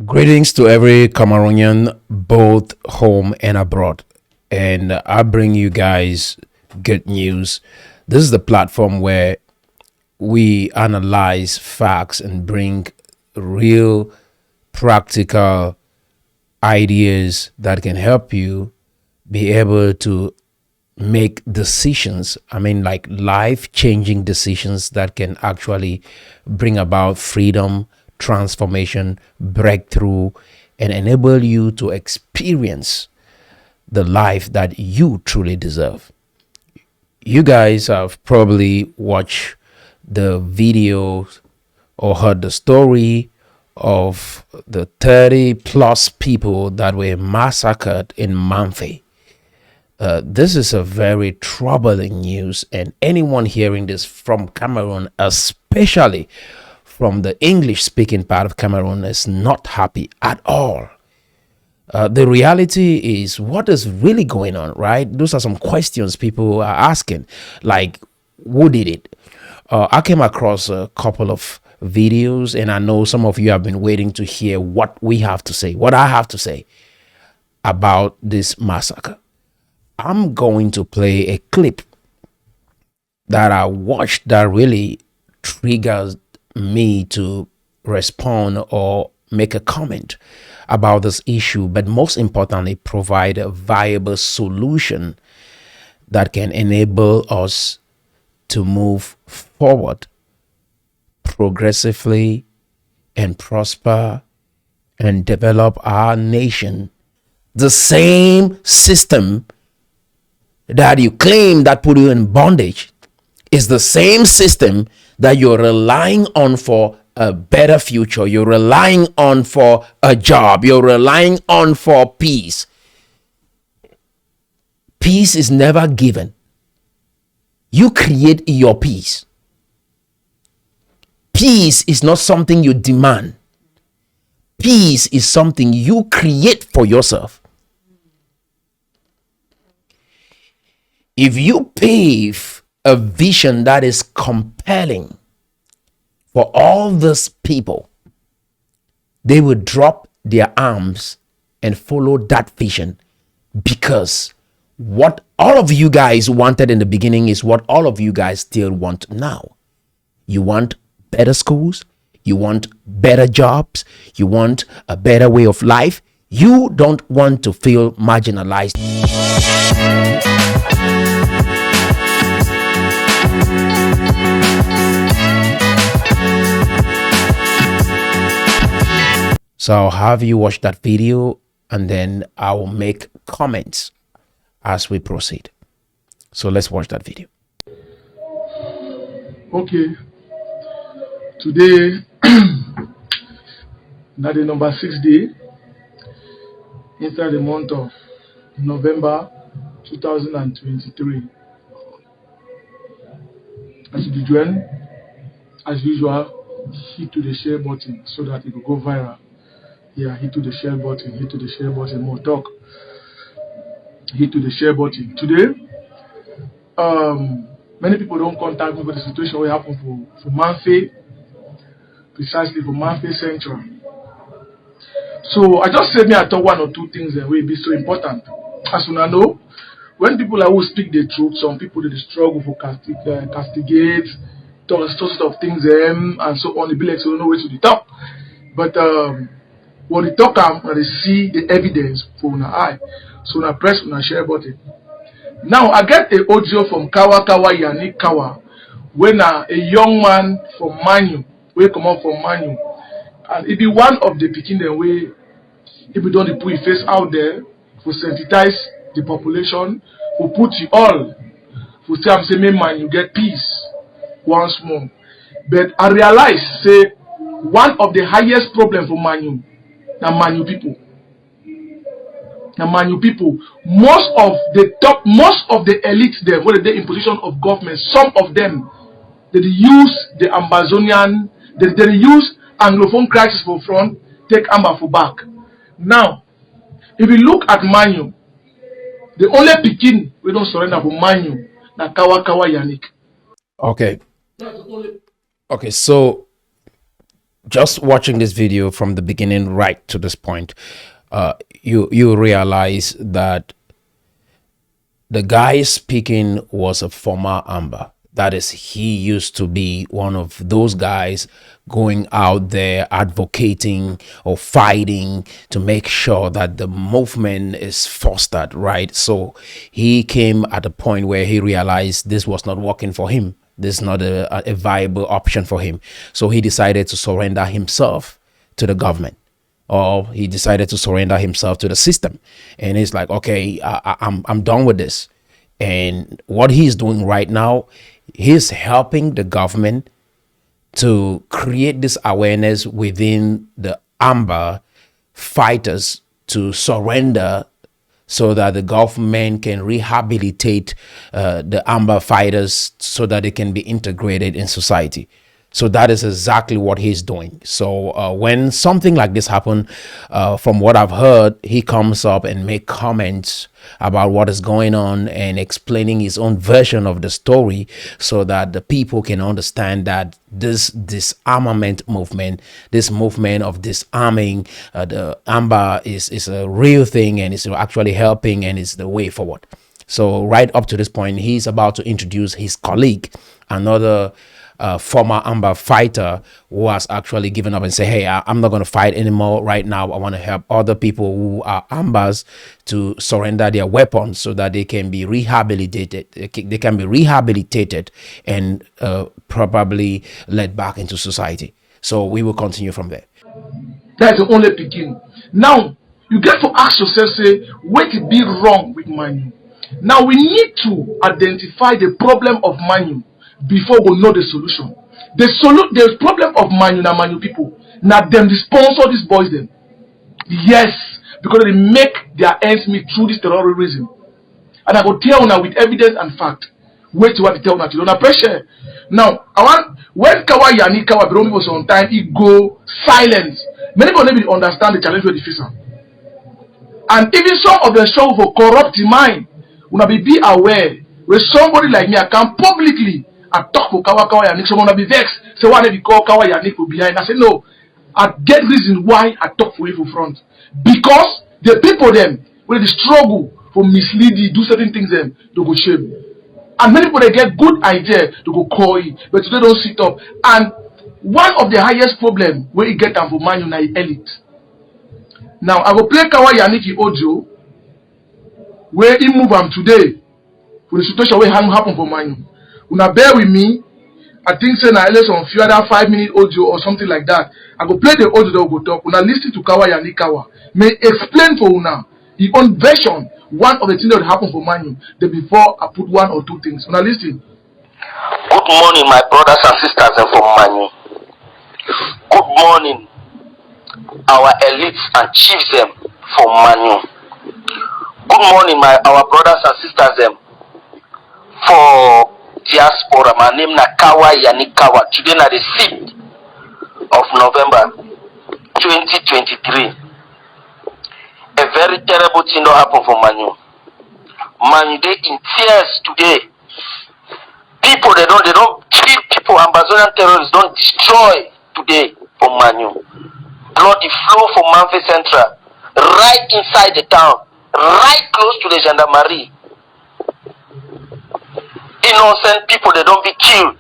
Greetings to every Cameroonian, both home and abroad. And I bring you guys good news. This is the platform where we analyze facts and bring real practical ideas that can help you be able to make decisions. I mean, like life changing decisions that can actually bring about freedom, transformation, breakthrough, and enable you to experience the life that you truly deserve. You guys have probably watched the video or heard the story of the 30 plus people that were massacred in Mamfe. This is a very troubling news, and anyone hearing this from Cameroon, especially from the English speaking part of Cameroon, is not happy at all. The reality is, what is really going on, right? Those are some questions people are asking, like, who did it? I came across a couple of videos, and I know some of you have been waiting to hear what we have to say, what I have to say about this massacre. I'm going to play a clip that I watched that really triggers me to respond or make a comment about this issue, but most importantly, provide a viable solution that can enable us to move forward progressively and prosper and develop our nation. The same system that you claim that put you in bondage is the same system that you're relying on for a better future. You're relying on for a job. You're relying on for peace. Peace is never given. You create your peace. Peace is not something you demand. Peace is something you create for yourself. If you pave a vision that is compelling for all these people, they will drop their arms and follow that vision, because what all of you guys wanted in the beginning is what all of you guys still want now. You want better schools, you want better jobs, you want a better way of life. You don't want to feel marginalized. So I'll have you watch that video, and then I will make comments as we proceed. So let's watch that video. Okay, today na the number 6 day inside the month of November 2023. As you join, as usual, hit to the share button so that it will go viral. Yeah, hit to the share button, hit to the share button, more talk. Hit to the share button. Today, many people don't contact me about the situation what happened for Mamfe, precisely for Mamfe Central. So I just said me I thought one or two things that will be so important. As you know, when people are who speak the truth, some people they struggle for castigate, talk sort of things and so on. They be like, so no way to the top. But when they talk they see the evidence for an eye. So now press on a share button. Now I get a audio from Kawa Yannick Kawa, when a young man from Manu, we come up from Manu, and it be one of the picking the way if we don't put your face out there for sensitize the population, who put you all for say I'm saying man you get peace once more. But I realize say one of the highest problem for Manu, the Manu people. The Manu people, most of the elites there, whether they in position of government, some of them they use the Amazonian, they use Anglophone crisis for front, take Amba for back. Now, if you look at Manu, the only Pekin we don't surrender for Manu, na Kawa Yannick. Okay. So just watching this video from the beginning right to this point, you realize that the guy speaking was a former Amba. That is, he used to be one of those guys going out there advocating or fighting to make sure that the movement is fostered, right? So he came at a point where he realized this was not working for him. This is not a viable option for him. So he decided to surrender himself to the government, or he decided to surrender himself to the system. And he's like, okay, I'm done with this. And what he's doing right now, he's helping the government to create this awareness within the Amba fighters to surrender, so that the government can rehabilitate the Amba fighters so that they can be integrated in society. So that is exactly what he's doing. So when something like this happens, from what I've heard, he comes up and make comments about what is going on and explaining his own version of the story, so that the people can understand that this disarmament movement, this movement of disarming the Amba is a real thing, and it's actually helping, and it's the way forward. So right up to this point, he's about to introduce his colleague, another former Amba fighter, who has actually given up and say, hey, I'm not going to fight anymore right now. I want to help other people who are Ambas to surrender their weapons so that they can be rehabilitated. They can be rehabilitated and probably led back into society. So we will continue from there. That's the only beginning. Now, you get to ask yourself, say, what could be wrong with Manu? Now, we need to identify the problem of Manu before we know the solution. The problem of Manu people. Now, them they sponsor these boys them. Yes, because they make their ends meet through this terrorism. And I go tell now with evidence and fact. Wait to what to tell now to don't pressure. Now, I want when Kawa Yani Kawa Biromi was on time, it go silence. Many people maybe understand the challenge with the face. And even some of the show for corrupt mind, will be aware when somebody like me I can publicly I talk for Kawa Yanik, someone will be vexed. Say why they call Kawa Yanik for behind. I say no. I get reason why I talk for you for front. Because the people them when they struggle for misleading, do certain things them, they go shame. And many people they get good idea, they go call you, but they don't sit up. And one of the highest problem where you get them for Man United elite. Now I will play Kawa Yaniki audio where he move am today for the situation where happen for Man. Una bear with me. I think say na less on few other 5-minute audio or something like that. I go play the audio that will go talk. Una listen to Kawa Yani Kawa. May explain for una the own version. One of the things that happen for Manu. Then before I put one or two things. Una listen. Good morning, my brothers and sisters from Manu. Good morning, our elites and chiefs from Manu. Good morning, our brothers and sisters for diaspora. My name na Kawa Yanikawa. Today na the 6th of November 2023. A very terrible thing don't happen for Manu. Manu they in tears today. People they don't kill people. Amazonian terrorists don't destroy today for Manu. Bloody flow from Mamfe Central, right inside the town, right close to the gendarmerie. Innocent people they don't be killed.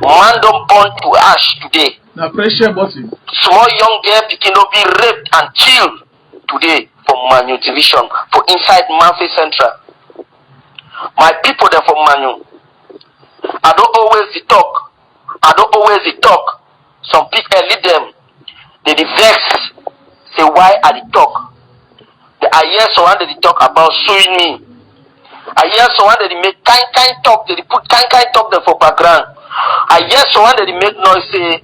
Man don't burn to ash today. Now pressure button. Small young girl picking don't be raped and killed today for Manu division for inside Mamfe Central. My people there from Manu. I don't always talk. Some people lead them. They vex. Say why are they talk? I hear someone that they talk about suing me. I hear someone that they make kind talk, they put kind talk there for background. I hear someone that they make noise say,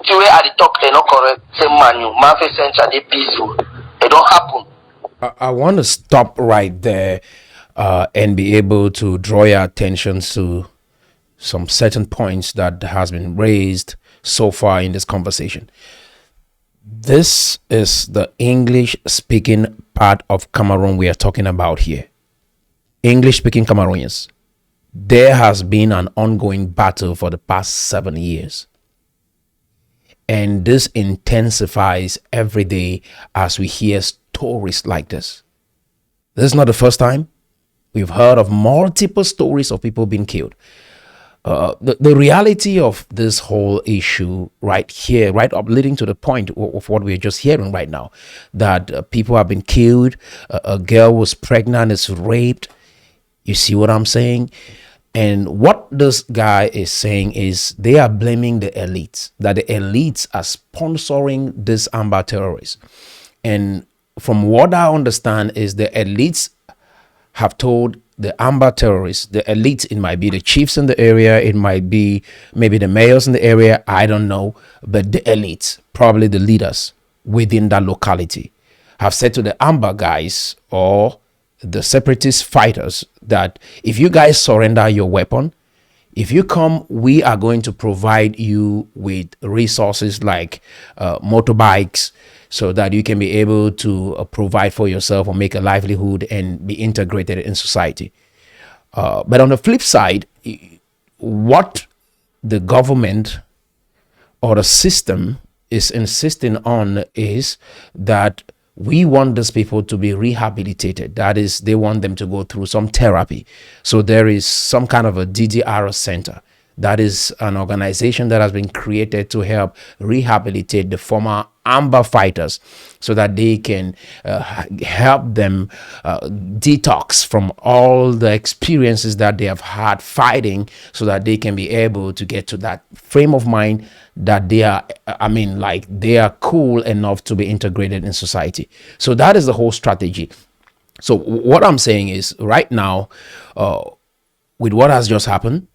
the way I talk, they not correct. Say Manu, Mamfe Central, they peaceful. It don't happen. I want to stop right there and be able to draw your attention to some certain points that has been raised so far in this conversation. This is the English speaking part of Cameroon we are talking about here. English speaking Cameroonians. There has been an ongoing battle for the past 7 years. And this intensifies every day as we hear stories like this. This is not the first time. We've heard of multiple stories of people being killed. The reality of this whole issue right here, right up leading to the point of what we're just hearing right now, that people have been killed, a girl was pregnant, is raped. You see what I'm saying? And what this guy is saying is they are blaming the elites, that the elites are sponsoring this Amba terrorists. And from what I understand is the elites have told the Amba terrorists, the elites, it might be the chiefs in the area, it might be maybe the mayors in the area, I don't know, but the elites, probably the leaders within that locality, have said to the Amba guys or the separatist fighters that if you guys surrender your weapon, if you come, we are going to provide you with resources like motorbikes, so that you can be able to provide for yourself or make a livelihood and be integrated in society. But on the flip side, what the government or the system is insisting on is that we want these people to be rehabilitated. That is, they want them to go through some therapy. So there is some kind of a DDR center. That is an organization that has been created to help rehabilitate the former Amba fighters so that they can help them detox from all the experiences that they have had fighting, so that they can be able to get to that frame of mind that they are, like they are cool enough to be integrated in society. So that is the whole strategy. So what I'm saying is right now, with what has just happened,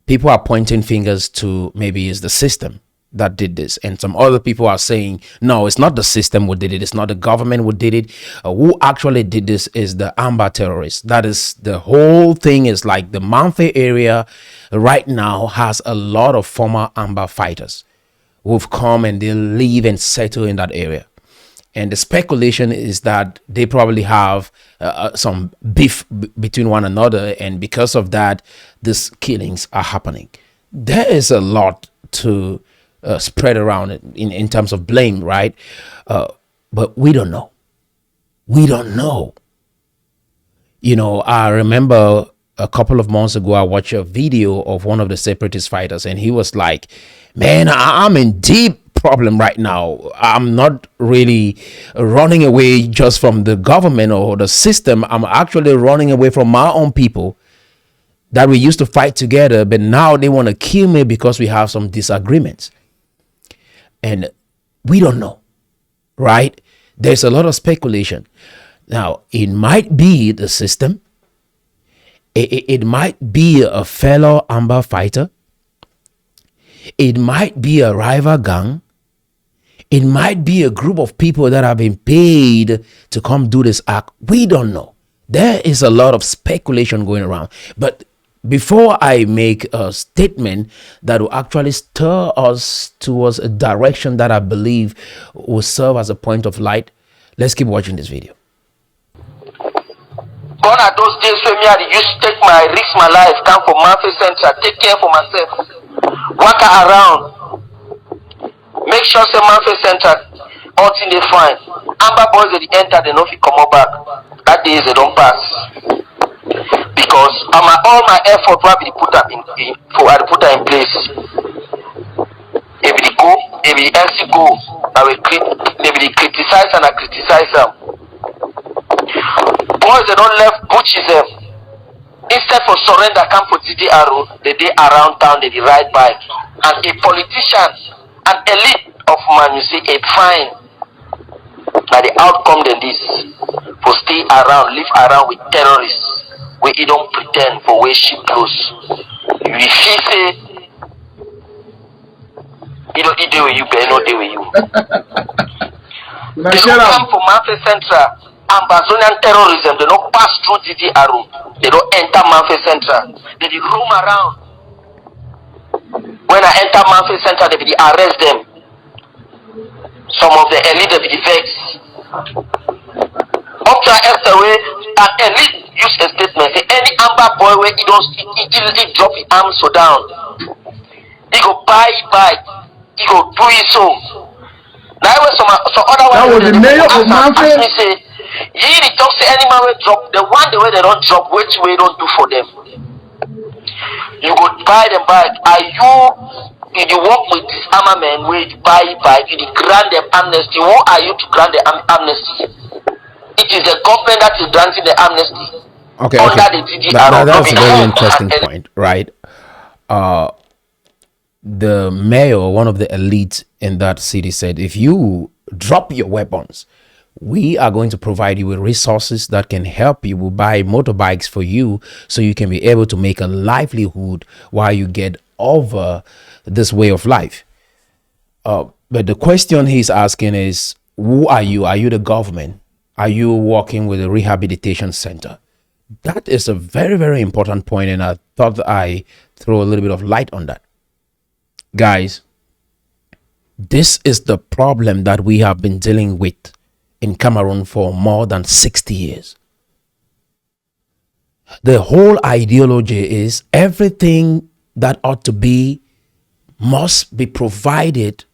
people are pointing fingers to maybe it's the system that did this, and some other people are saying no, it's not the system who did it, it's not the government who did it. Who actually did this is the Amba terrorists. That is, the whole thing is like the Mamfe area right now has a lot of former Amba fighters who've come and they live and settle in that area. And the speculation is that they probably have some beef between one another, and because of that, these killings are happening. There is a lot to spread around in terms of blame, right? But we don't know. We don't know. You know, I remember a couple of months ago, I watched a video of one of the separatist fighters, and he was like, man, I'm in deep problem right now. I'm not really running away just from the government or the system. I'm actually running away from my own people that we used to fight together, but now they want to kill me because we have some disagreements. And we don't know, right? There's a lot of speculation. Now, it might be the system. It might be a fellow Amba fighter. It might be a rival gang. It might be a group of people that have been paid to come do this act. We don't know. There is a lot of speculation going around. But before I make a statement that will actually stir us towards a direction that I believe will serve as a point of light, let's keep watching this video. Gone are those days when me I used to take my risk, my life, come for Mamfe Center, take care for myself, walk around, make sure say Mamfe Center, all thing they fine. Amba boys they enter, they know if you come back. That days they don't pass. Because all my effort will be put up in place. If they go, if the LC go, they will criticize and I criticize them. Boys they don't left butches them. Instead for surrender, come for DDR, they around town, they ride bike. And a politician, an elite of man, you see, a fine. Now the outcome than this, for stay around, live around with terrorists, where you don't pretend for where she close. We feel say, you don't deal with you, but not deal with you. They don't come from Mamfe Central. Amazonian terrorism, they don't pass through DDR. They don't enter Mamfe Central. They roam around. When I enter Mamfe Central, they will arrest them. Some of the elite will be vexed. Up to yesterday, an elite use a statement. Say any Amba boy where he drop his arms so down, he go buy bike. he go do it so. Now some other That one was the mayor of Mamfe. ask me say, ye the talk say any man will drop the one the way they don't drop, which way don't do for them. You go buy them back. Are you the work with this armament where you buy you grant them amnesty? Who are you to grant the amnesty? It is the government that is granting the amnesty. Okay, Under okay. the DDR. That's a very interesting point, right? The mayor, one of the elites in that city, said, if you drop your weapons, we are going to provide you with resources that can help you. We'll buy motorbikes for you so you can be able to make a livelihood while you get over this way of life. But the question he's asking is, who are you? Are you the government? Are you working with a rehabilitation center? That is a very, very important point, and I thought I throw a little bit of light on that. Guys, this is the problem that we have been dealing with in Cameroon for more than 60 years. The whole ideology is everything that ought to be must be provided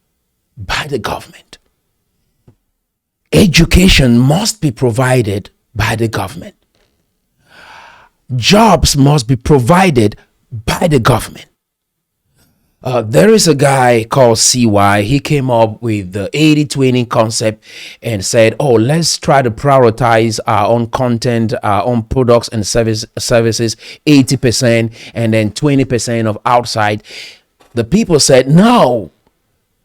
by the government. Education must be provided by the government. Jobs must be provided by the government. There is a guy called CY. He came up with the 80-20 concept and said, oh, let's try to prioritize our own content, our own products and services, 80%, and then 20% of outside. The people said, no,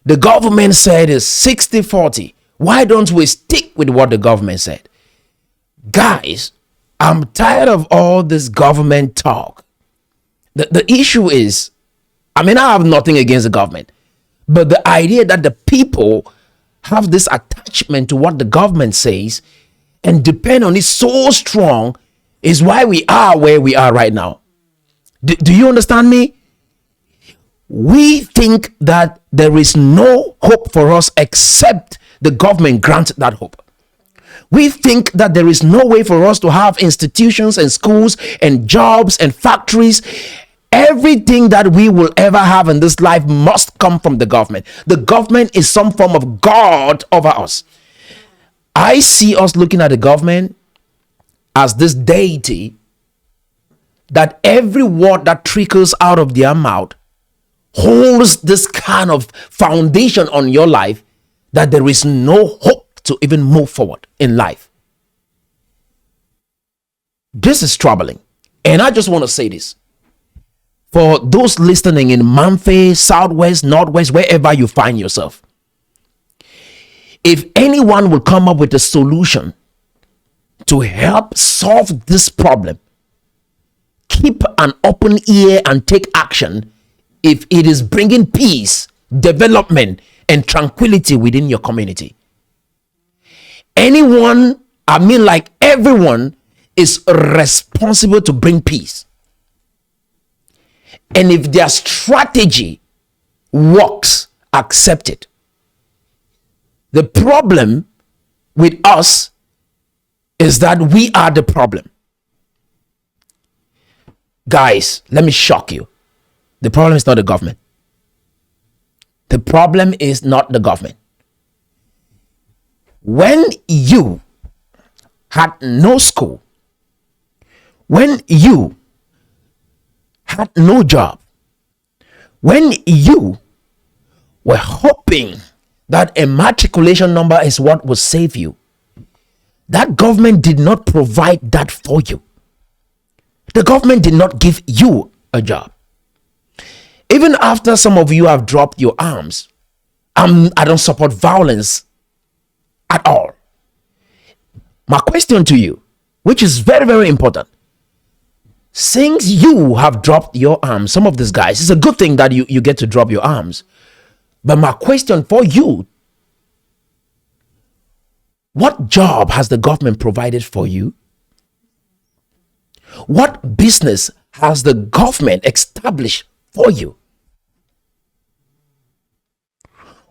the government said it's 60-40. Why don't we stick with what the government said? Guys, I'm tired of all this government talk. The issue is, I mean, I have nothing against the government, but the idea that the people have this attachment to what the government says and depend on it so strong is why we are where we are right now. Do you understand me? We think that there is no hope for us except the government grant that hope. We think that there is no way for us to have institutions and schools and jobs and factories. Everything that we will ever have in this life must come from the government. The government is some form of God over us. I see us looking at the government as this deity that every word that trickles out of their mouth holds this kind of foundation on your life that there is no hope to even move forward in life. This is troubling. And I just want to say this. For those listening in Mamfe, Southwest, Northwest, wherever you find yourself, if anyone will come up with a solution to help solve this problem, keep an open ear and take action if it is bringing peace, development, and tranquility within your community. Anyone, I mean like everyone, is responsible to bring peace. And if their strategy works, accept it. The problem with us is that we are the problem. Guys, let me shock you. The problem is not the government. The problem is not the government. When you had no school, when you had no job, when you were hoping that a matriculation number is what will save you, that government did not provide that for you. The government did not give you a job. Even after some of you have dropped your arms, I don't support violence at all. My question to you, which is very, very important, since you have dropped your arms, some of these guys, it's a good thing that you get to drop your arms. But my question for you, what job has the government provided for you? What business has the government established for you?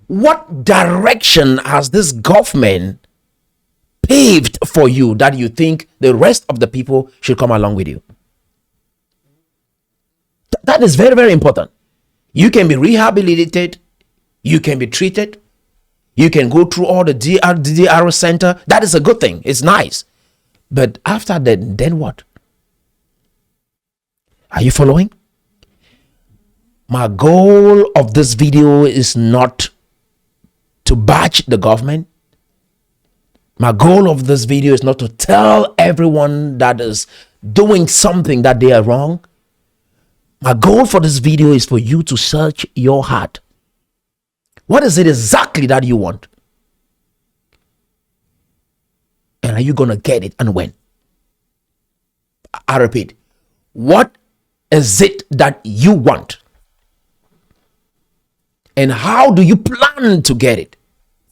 What direction has this government paved for you that you think the rest of the people should come along with you? That is very, very important. You can be rehabilitated, You can be treated. You can go through all the DDR center. That is a good thing. It's nice. But after that, then what? Are you following? My goal of this video is not to bash the government. My goal of this video is not to tell everyone that is doing something that they are wrong. My goal for this video is for you to search your heart. What is it exactly that you want? And are you going to get it, and when? I repeat, what is it that you want? And how do you plan to get it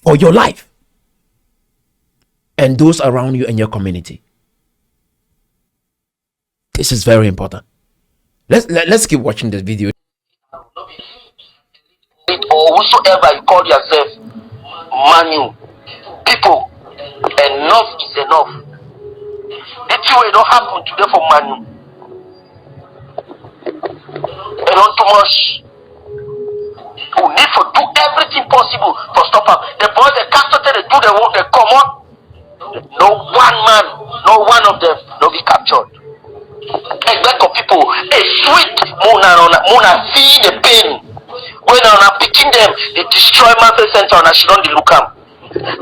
for your life and those around you and your community? This is very important. Let's keep watching this video. Or whosoever you call yourself, Manu, people, enough is enough. The thing will not happen today for Manu. And not too much. We need to do everything possible to stop them. The boys, they captured, they do the work, they come on. No one man, no one of them, no be captured. Except for people, a sweet Mona see the pain. When I'm picking them, they destroy Mamfe Center and she don't look am.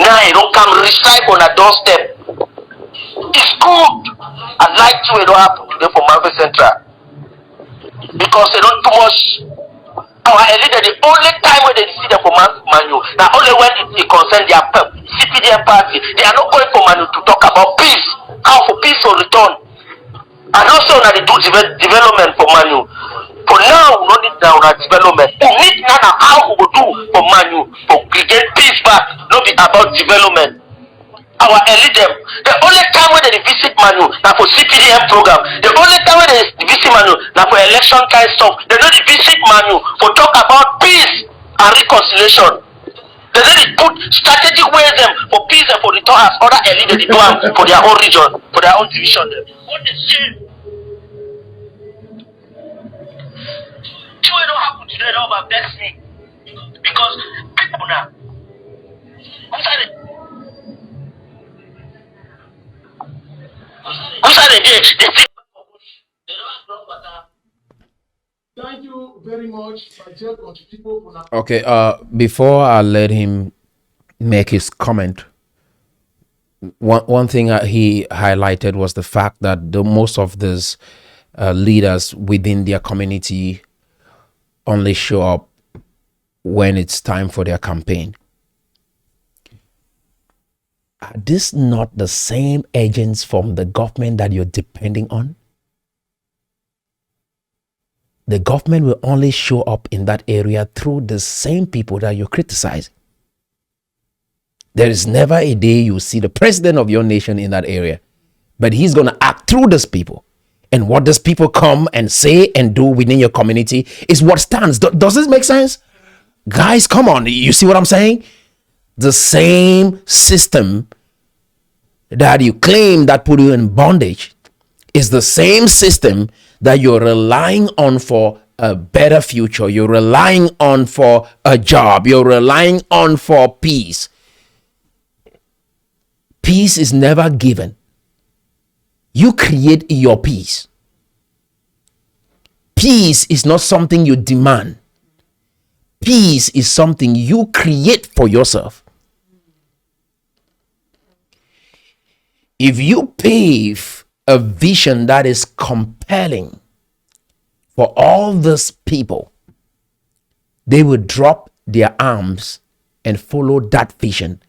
Now you don't come recite on a doorstep. It's good. I like to it don't happen today for Mamfe Center. Because they don't too much. Our elite, the only time when they see them for Manu, now only when it concerns their CPDM party, they are not going for Manu to talk about peace. How for peace will return. And also now they do development for Manu. For now, we don't need now development. We need now how we will do for Manu for get peace back, not be about development. Our elite them, the only time when they visit Manu now for CPDM program, the only time when they visit Manu now for election kind stuff, they don't visit Manu for talk about peace and reconciliation. They don't put strategic ways them for peace and for return as other elite they do for their own region, for their own division. What a shame. It don't happen today, don't vex me. Because people now, Thank you very much, my dear country people. Okay, before I let him make his comment, one thing he highlighted was the fact that most of these leaders within their community only show up when it's time for their campaign. Are these not the same agents from the government that you're depending on? The government will only show up in that area through the same people that you're criticizing. There is never a day you see the president of your nation in that area, but he's going to act through these people. And what these people come and say and do within your community is what stands. Does this make sense? Guys, come on. You see what I'm saying? The same system that you claim that put you in bondage is the same system that you're relying on for a better future. You're relying on for a job. You're relying on for peace. Peace is never given. You create your peace. Peace is not something you demand. Peace is something you create for yourself. If you pave a vision that is compelling for all these people, they will drop their arms and follow that vision,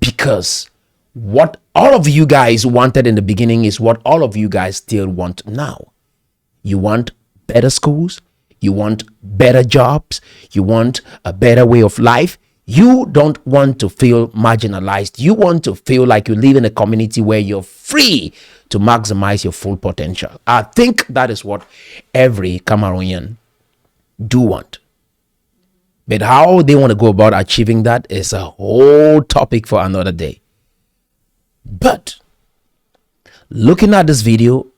because what all of you guys wanted in the beginning is what all of you guys still want now. You want better schools, you want better jobs, you want a better way of life. You don't want to feel marginalized. You want to feel like you live in a community where you're free to maximize your full potential. I think that is what every Cameroonian do want. But how they want to go about achieving that is a whole topic for another day. But looking at this video,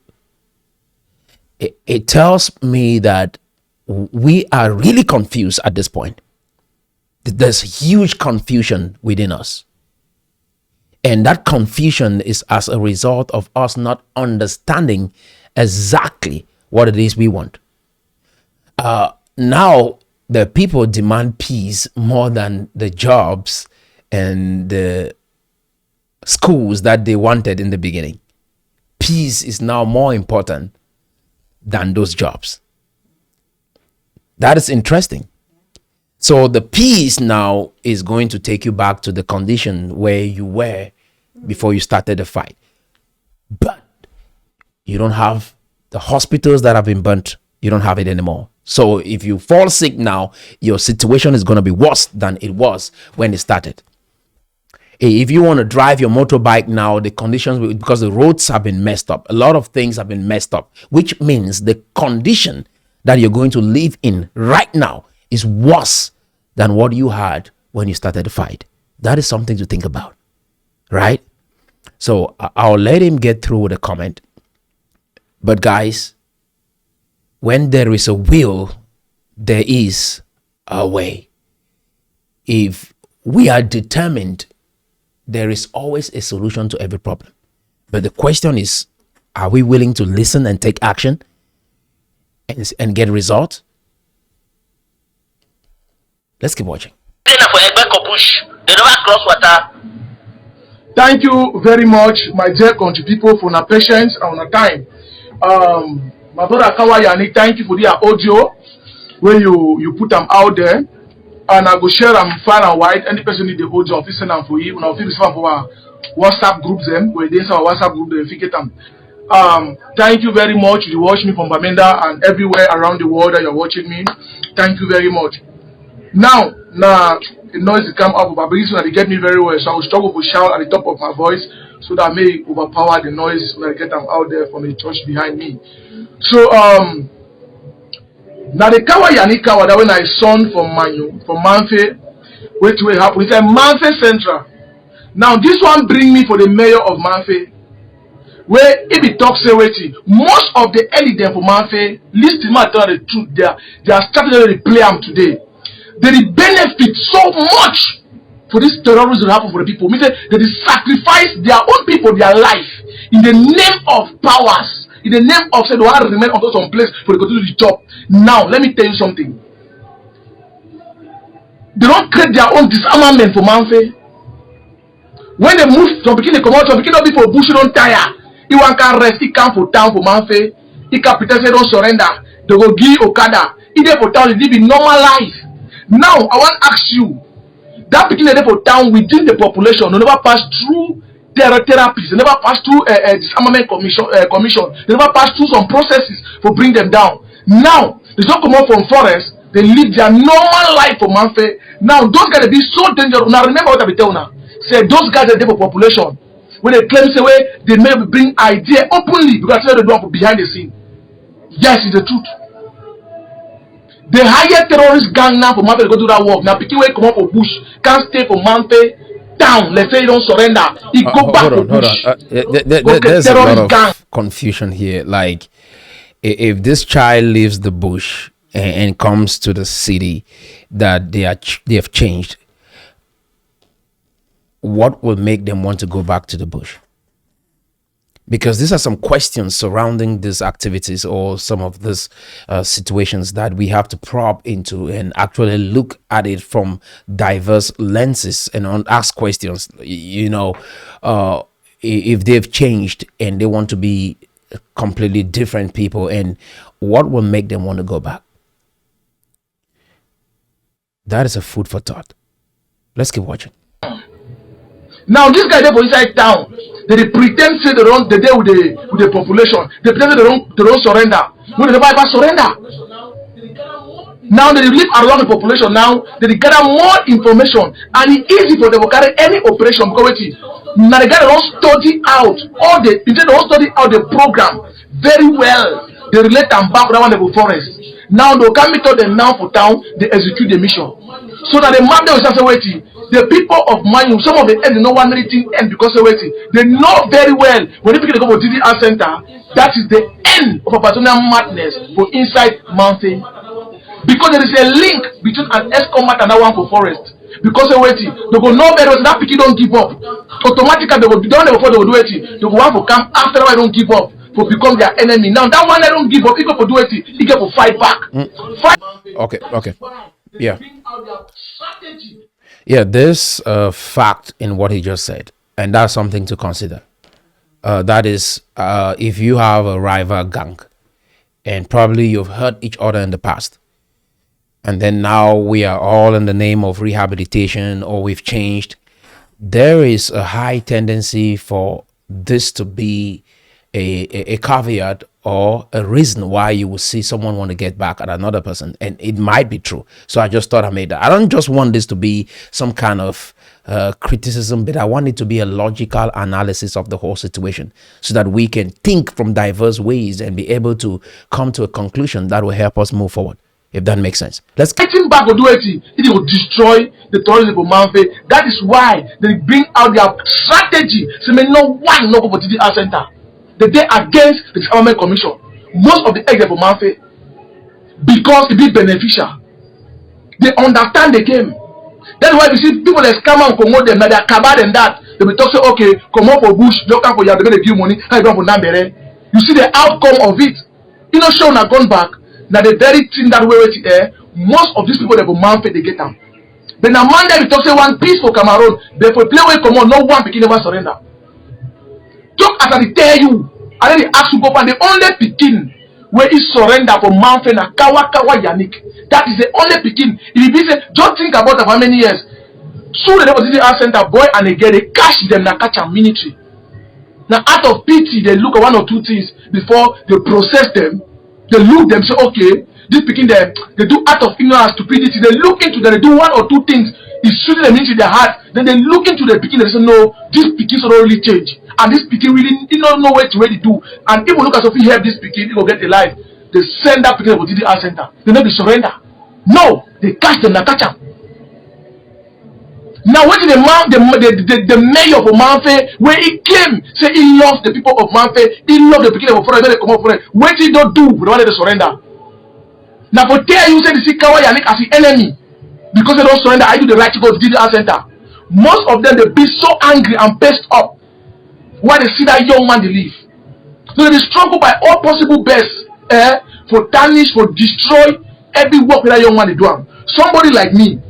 it tells me that we are really confused at this point. There's huge confusion within us. And that confusion is as a result of us not understanding exactly what it is we want. Now, the people demand peace more than the jobs and the schools that they wanted in the beginning. Peace is now more important than those jobs. That is interesting. So the peace now is going to take you back to the condition where you were before you started the fight. But you don't have the hospitals that have been burnt. You don't have it anymore. So if you fall sick now, your situation is going to be worse than it was when it started. If you want to drive your motorbike now, the conditions, because the roads have been messed up, a lot of things have been messed up, which means the condition that you're going to live in right now is worse than what you had when you started the fight. That is something to think about, right? So I'll let him get through with a comment. But guys, when there is a will, there is a way. If we are determined, there is always a solution to every problem. But the question is, are we willing to listen and take action and get results? Let's keep watching. Thank you very much, my dear country people, for your patience and your time. My brother Kawayani, thank you for the audio when you put them out there. And I go share them far and wide. Any person need the audio, I'll send them for you. Now, if you for our WhatsApp groups, them where they our WhatsApp group, they get them. Thank you very much. You watch me from Bamenda and everywhere around the world that you're watching me. Thank you very much. Now, the noise will come up, but reason they get me very well, so I will struggle to shout at the top of my voice so that I may overpower the noise when I get them out there from the church behind me. So, now the Kawayani Kawa that when I son from Mamfe, wait till it happen. It's a Mamfe Central. Now this one bring me for the mayor of Mamfe. Where if he talks say waiting, most of the elite for Mamfe, listen to tell the truth, they are starting to play them today. They benefit so much for this terrorism to happen for the people. Means they sacrifice their own people, their life in the name of powers. In the name of say they want to remain on some place for the continue to the top. Now let me tell you something. They don't create their own disarmament for Mamfe. When they move from beginning to come out, from beginning people bush don't tire. He want can rest, he come for town for Mamfe. He can pretend say don't surrender. They go give Okada. He there for town, they live in normal life. Now I want to ask you, that beginning there for town within the population, they never pass through therapies, they never pass through disarmament commission, they never pass through some processes for bring them down. Now they don't come out from forest, they live their normal life for Mamfe. Now those guys they be so dangerous. Now remember what I be telling now. Say those guys are there for population. When they claim say way they may bring idea openly because they do behind the scene. Yes, it's the truth. The higher terrorist gang now for Mamfe to go do that work. Now people come up for bush, can't stay for Mamfe down. Let's say you don't surrender. He go back to bush. There's a lot of confusion here. Like if this child leaves the bush and comes to the city that they have changed, what will make them want to go back to the bush? Because these are some questions surrounding these activities or some of these situations that we have to probe into and actually look at it from diverse lenses and ask questions. You know, if they've changed and they want to be completely different people, and what will make them want to go back? That is a food for thought. Let's keep watching. Now this guy there for inside town, they pretend say they don't they there with the population. They pretend they don't surrender. When they never ever surrender. Now they live around the population. Now they gather more information, and it's easy for them to carry any operation because now they don't study out all the they don't study out the program very well. They relate them back to that one they go forest. Now they can meet them now for town, they execute the mission. So that the man there is just waiting. The people of Manu, some of the end, they know one anything end because they're waiting. They know very well when they go to DDR center, that is the end of a personal madness for inside Mamfe. because there is a link between an ex-combat and that one for forest. Because they wait, they go no better that pikin don't give up. Automatically they go done before they go do it. They go want to come after I don't give up to become their enemy. Now that one I don't give up, he go for do it, he go for fight back. Fight. Okay. Yeah. Yeah, there's a fact in what he just said, and that's something to consider. That is, if you have a rival gang, and probably you've hurt each other in the past, and then now we are all in the name of rehabilitation, or we've changed, there is a high tendency for this to be a caveat or a reason why you will see someone want to get back at another person, and it might be true. So I just thought I made that. I don't just want this to be some kind of criticism, but I want it to be a logical analysis of the whole situation, so that we can think from diverse ways and be able to come to a conclusion that will help us move forward, if that makes sense. Let's fighting back will do it. It will destroy the tourism of Mamfe. That is why they bring out their strategy. So no one no go for TDR center. They against the Disarmament Commission. Most of the eggs for Mamfe, because it be beneficial. They understand the game. That's why you see people that scam and promote them, now they are cabal and that. They will talk say, okay, come up for bush, don't come for you, they give money, how you go for Nambere. You see the outcome of it. You know, show now gone back. Now the very thing that we wait here, most of these people that go Mamfe, they get them. Then a man that we talk say one piece for Cameroon, they for play away come on, no one pikin never surrender. Talk as I tell you, and then they ask you go and the only pikin where he surrender for Mamfe na Kawa Yannick. That is the only pikin. If you say, just think about it for how many years. So the was in the art center, boy and they get they catch them na catch a military. Now out of pity, they look at one or two things before they process them. They look them say, okay, this pikin them, they do out of ignorance, stupidity. They look into them, they do one or two things. It's shooting them into their heart. Then they look into the pikin and they say, no, this pikin don't really change. And this pikin really don't know what to really do. And if we look at if we help this pikin, he will get a life. They send that pikin to the art center. They never surrender. No, they catch them, they catch them. Now, what is the mayor of Mamfe, where he came, say he loves the people of Mamfe, he loves the pikin of Forest, they come up for it. What did he don't do? We don't want to surrender. Now, for tell you, say the Kawa Yannick as the enemy, because they don't surrender, I do the right to go to the art center. Most of them, they be so angry and pissed up why they see that young man they leave. So they struggle by all possible best for tarnish, for destroy every work that young man they do. Somebody like me,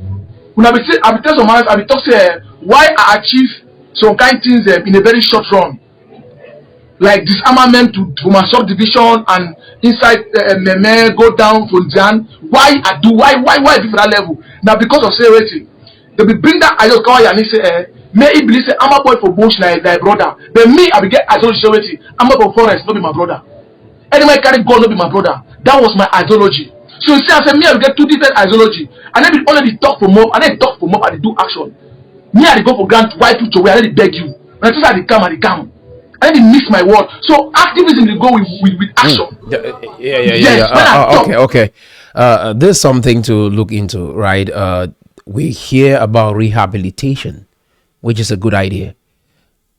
when I be tell some man, I be talk say why I achieve some kind things in a very short run, like disarmament to my subdivision and inside go down from Jan. Why I do why be for that level? Now because of say they be bring that idea come and say may he believe say I'm a boy for bush like thy brother. But me I be get ideology. I'm a for forest, not be my brother. Anybody carry gun, not be my brother. That was my ideology. So you see, I said me I get two different ideology. And then we only talk for mob, and then talk for mob and they do action. Me I go for grant white future where I dey beg you. When I just they come and they come. I didn't miss my word. So activism will go with action. Yeah. Okay. There's something to look into, right? We hear about rehabilitation, which is a good idea.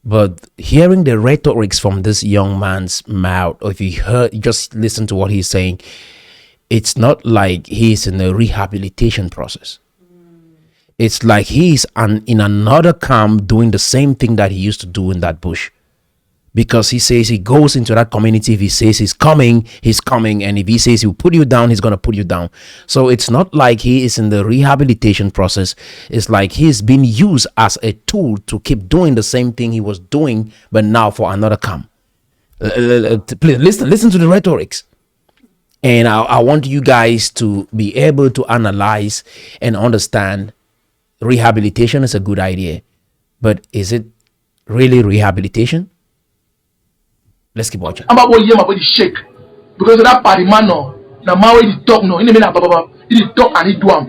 But hearing the rhetorics from this young man's mouth, or if you just listen to what he's saying, it's not like he's in a rehabilitation process. It's like he's in another camp doing the same thing that he used to do in that bush. Because he says he goes into that community. If he says he's coming. And if he says he'll put you down, he's going to put you down. So it's not like he is in the rehabilitation process. It's like he's been used as a tool to keep doing the same thing he was doing, but now for another camp. Please listen to the rhetorics. And I want you guys to be able to analyze and understand rehabilitation is a good idea. But is it really rehabilitation? Let's keep watching. I'm about to hear my body shake because of that party man no. Now my way he talk no. He talk and he do am.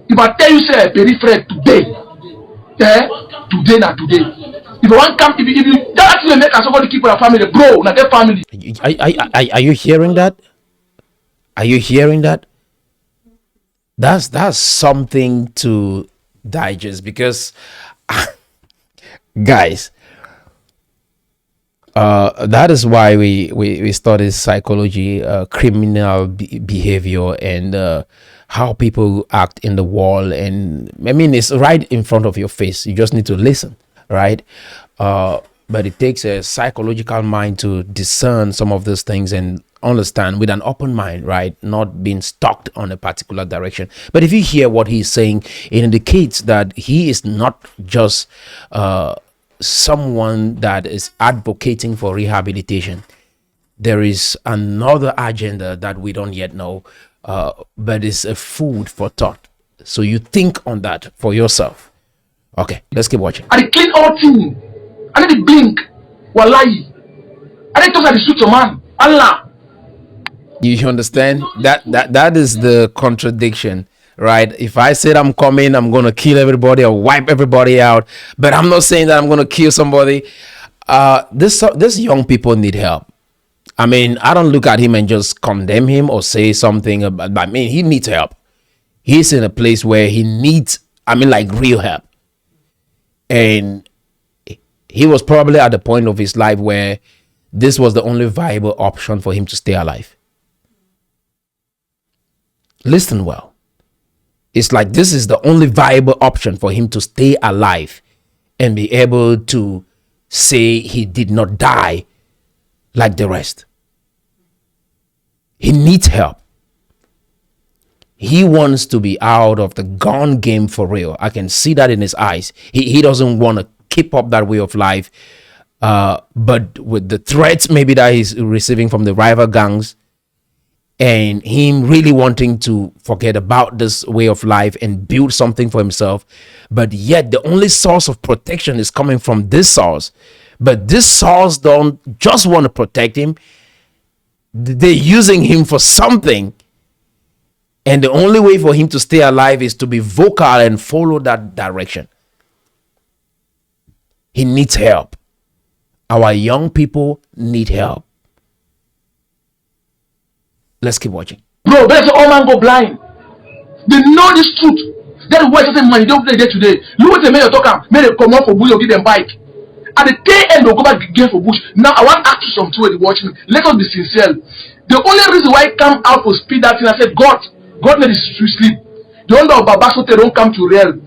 If I tell you say peripheral today, today. If you want come, if you that you make somebody keep your family, bro, na get family. Are you hearing that? Are you hearing that? That's something to digest because, guys. That is why we study psychology, criminal behavior, and how people act in the world. And I mean, it's right in front of your face. You just need to listen, right? But it takes a psychological mind to discern some of those things and understand with an open mind, right? Not being stuck on a particular direction. But if you hear what he's saying, it indicates that he is not just someone that is advocating for rehabilitation. There is another agenda that we don't yet know, but it's a food for thought. So you think on that for yourself. Okay, let's keep watching. I clean all thing. I need to blink. Wallahi. I need to talk to the man. Allah. You understand? That is the contradiction, right? If I said I'm coming, I'm gonna kill everybody or wipe everybody out, but I'm not saying that I'm gonna kill somebody. This young people need help. I mean, I don't look at him and just condemn him or say something about. I mean, he needs help. He's in a place where he needs, I mean, like real help. And he was probably at the point of his life where this was the only viable option for him to stay alive. Listen well. It's like this is the only viable option for him to stay alive and be able to say he did not die like the rest. He needs help. He wants to be out of the gun game for real. I can see that in his eyes. He doesn't want to keep up that way of life. But with the threats maybe that he's receiving from the rival gangs and him really wanting to forget about this way of life and build something for himself, but yet the only source of protection is coming from this source. But this source don't just want to protect him. They're using him for something. And the only way for him to stay alive is to be vocal and follow that direction. He needs help. Our young people need help. Let's keep watching. Bro, better say all man go blind. They know this truth. That's why certain man don't play there today. Look what they made talk about. Made them come out for bush or give them bike. At the tail end, they'll go back again for bush. Now, I want to ask you some two way watching me. Let us be sincere. The only reason why I come out for speed that thing, I said, God made it to sleep. The wonder of Babasote don't come to real.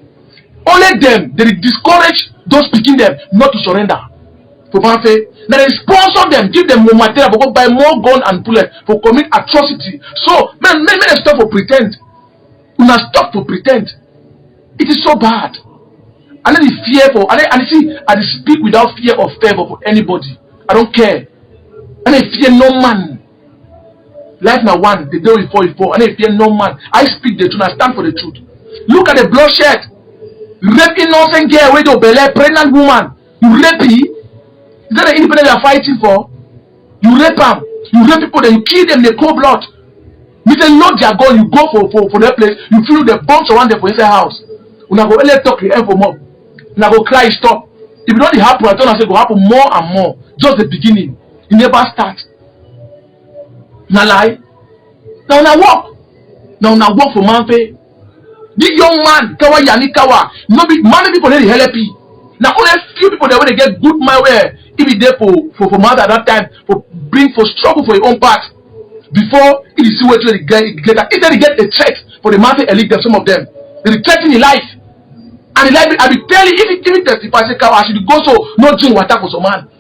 Only them, they discourage those picking them not to surrender. For Mamfe, now they sponsor them, give them more material, for go buy more gun and bullet for commit atrocity. So, man, make them stop for pretend. We must stop for pretend. It is so bad. I need fear for, I speak without fear or favor for anybody. I don't care. I need fear no man. Life now one, the day before, I need fear no man. I speak the truth, I stand for the truth. Look at the bloodshed. Rape innocent girl, with your belly, pregnant woman. You rape her. Is that the independence you are fighting for? You rape them. You rape people, then you kill them, they cold blood. You say, load their gun, you go for that place, you feel the bombs around there for inside house. When I go, let's talk the for more. When I go cry, stop. If it don't happen, I don't say it will happen more and more. Just the beginning. It never starts. Now lie. Now walk for Mamfe. This young man, Kawa Yanikawa, no big many people need help. Now only few people that when they get good my way, if it there for mother at that time, for struggle for your own part. Before it is see what they get that. If they get a threat for the Mamfe elite, some of them, they threaten in life. And in life, I will tell you, if it testify, say Kawa, I should go so no drink water for some man.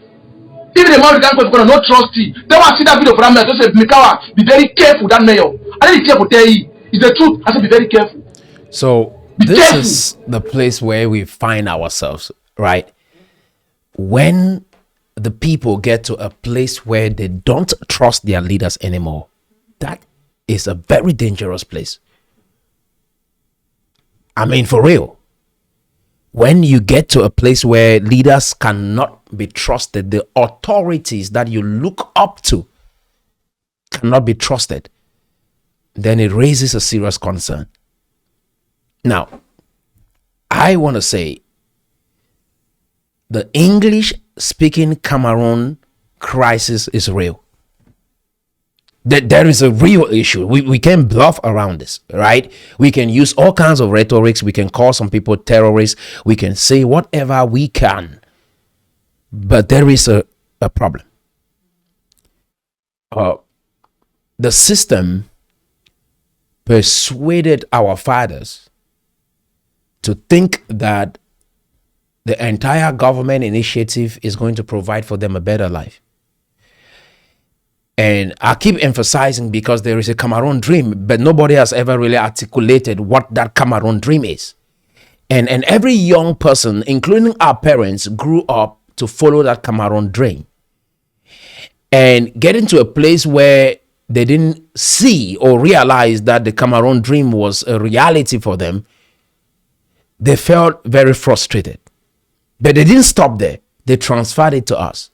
Even the man can't go no trusty. Then I see that video for that man. Just say, Mikawa, be very careful, that mayor. I didn't care for tell you. It's the truth. I said, be very careful. So this is the place where we find ourselves, right? When the people get to a place where they don't trust their leaders anymore, that is a very dangerous place. I mean, for real. When you get to a place where leaders cannot be trusted, the authorities that you look up to cannot be trusted, then it raises a serious concern. Now, I want to say the English-speaking Cameroon crisis is real. There is a real issue. We can't bluff around this, right? We can use all kinds of rhetorics. We can call some people terrorists. We can say whatever we can. But there is a a problem. The system persuaded our fathers to think that the entire government initiative is going to provide for them a better life. And I keep emphasizing because there is a Cameroon dream, but nobody has ever really articulated what that Cameroon dream is. And every young person, including our parents, grew up to follow that Cameroon dream and get into a place where they didn't see or realize that the Cameroon dream was a reality for them. They felt very frustrated. But they didn't stop there. They transferred it to us.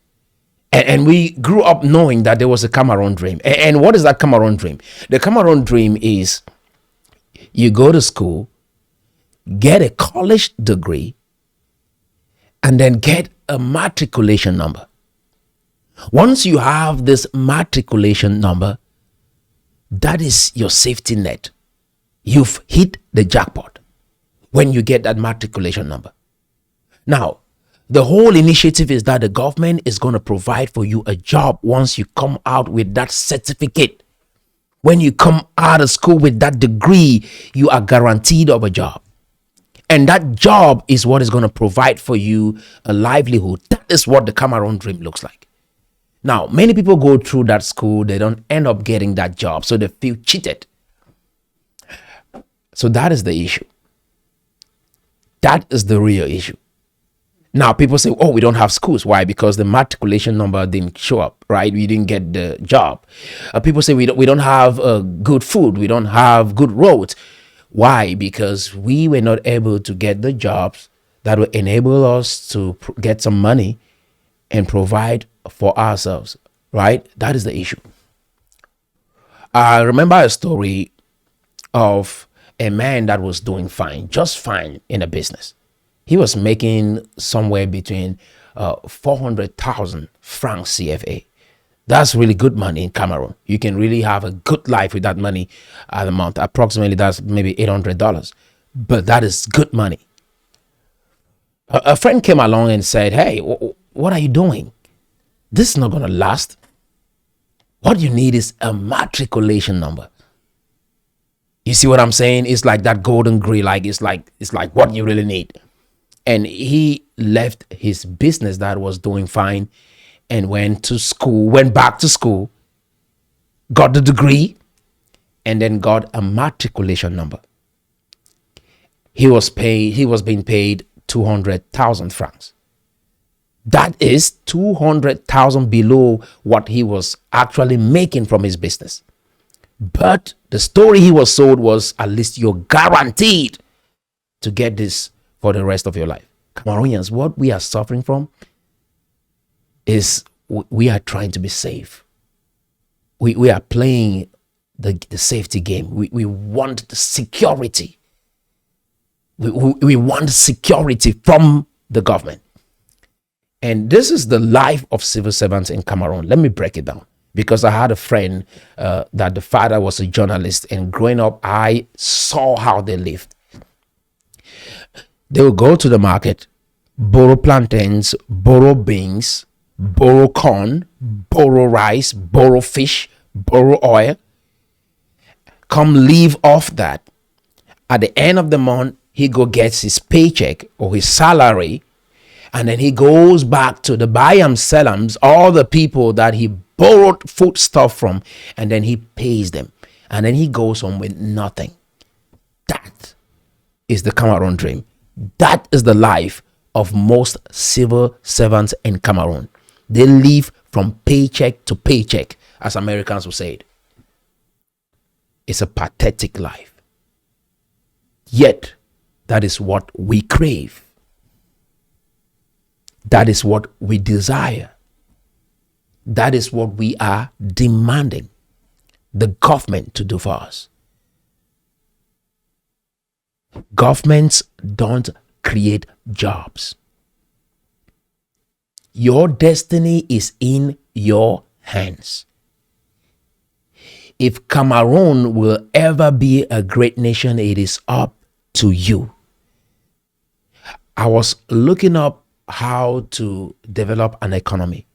And we grew up knowing that there was a Cameroon dream. And what is that Cameroon dream? The Cameroon dream is you go to school, get a college degree, and then get a matriculation number. Once you have this matriculation number, that is your safety net. You've hit the jackpot when you get that matriculation number. Now, the whole initiative is that the government is going to provide for you a job once you come out with that certificate. When you come out of school with that degree, you are guaranteed of a job. And that job is what is going to provide for you a livelihood. That is what the Cameroon dream looks like. Now, many people go through that school, they don't end up getting that job, so they feel cheated. So that is the issue. That is the real issue. Now, people say, oh, we don't have schools. Why? Because the matriculation number didn't show up, right? We didn't get the job. People say we don't have good food. We don't have good roads. Why? Because we were not able to get the jobs that will enable us to get some money and provide for ourselves, right? That is the issue. I remember a story of a man that was doing fine, just fine in a business. He was making somewhere between 400,000 francs CFA. That's really good money in Cameroon. You can really have a good life with that money a month. Approximately, that's maybe $800. But that is good money. A friend came along and said, hey, what are you doing? This is not going to last. What you need is a matriculation number. You see what I'm saying? It's like that golden grill. It's like what you really need. And he left his business that was doing fine and went back to school, got the degree, and then got a matriculation number. He was being paid 200,000 francs. That is 200,000 below what he was actually making from his business. But the story he was sold was, at least you're guaranteed to get this for the rest of your life. Cameroonians, what we are suffering from is we are trying to be safe. We are playing the safety game. We want the security. We want security from the government. And this is the life of civil servants in Cameroon. Let me break it down. Because I had a friend that the father was a journalist, and growing up, I saw how they lived. They will go to the market, borrow plantains, borrow beans, borrow corn, borrow rice, borrow fish, borrow oil, come live off that. At the end of the month, he go gets his paycheck or his salary, and then he goes back to the Bayam Selams, all the people that he borrowed food stuff from, and then he pays them, and then he goes home with nothing. That is the Cameroon dream. That is the life of most civil servants in Cameroon. They live from paycheck to paycheck, as Americans would say it. It's a pathetic life. Yet, that is what we crave. That is what we desire. That is what we are demanding the government to do for us. Governments don't create jobs. Your destiny is in your hands. If Cameroon will ever be a great nation, it is up to you. I was looking up how to develop an economy.